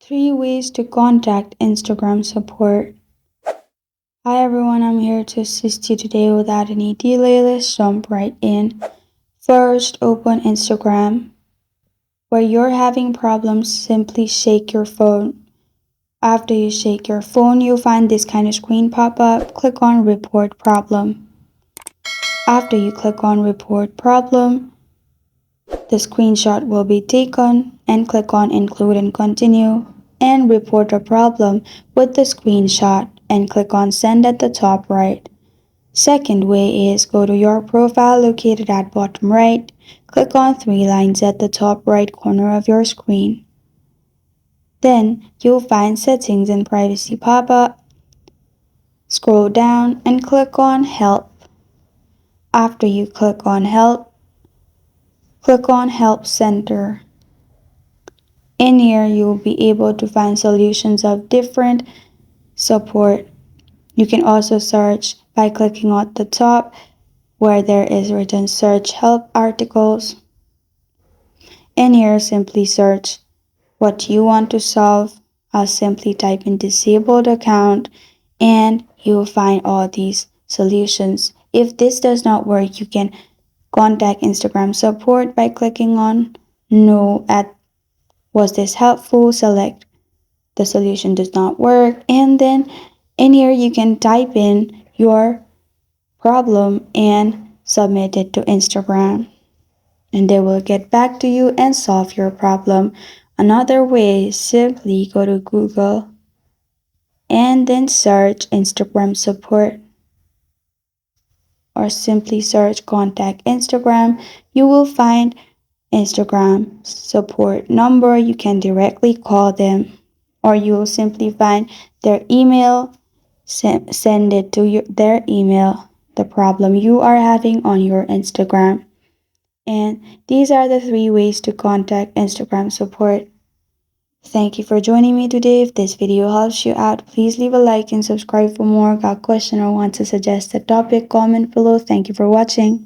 3 ways to contact Instagram support. Hi everyone, I'm here to assist you today without any delay. Let's jump right in. First, open Instagram. Where you're having problems, simply shake your phone. After you shake your phone, you'll find this kind of screen pop up. Click on Report Problem. After you click on Report Problem, the screenshot will be taken and click on Include and Continue and report a problem with the screenshot and click on Send at the top right. Second way is go to your profile located at bottom right. Click on 3 lines at the top right corner of your screen. Then you'll find Settings and Privacy pop up. Scroll down and click on Help. After you click on Help Center. In here, you will be able to find solutions of different support. You can also search by clicking at the top where there is written Search Help Articles. In here, simply search what you want to solve. I'll simply type in disabled account and you will find all these solutions. If this does not work, you can contact Instagram support by clicking on No at Was this helpful? Select the solution does not work, and then in here you can type in your problem and submit it to Instagram, and they will get back to you and solve your problem. Another way is simply go to Google and then search Instagram support, or simply search contact Instagram. You will find Instagram support number. You can directly call them, or you will simply find their email, send it to their email, the problem you are having on your Instagram. And these are the 3 ways to contact Instagram support. Thank you for joining me today. If this video helps you out, please leave a like and subscribe for more. Got a question or want to suggest a topic, comment below. Thank you for watching.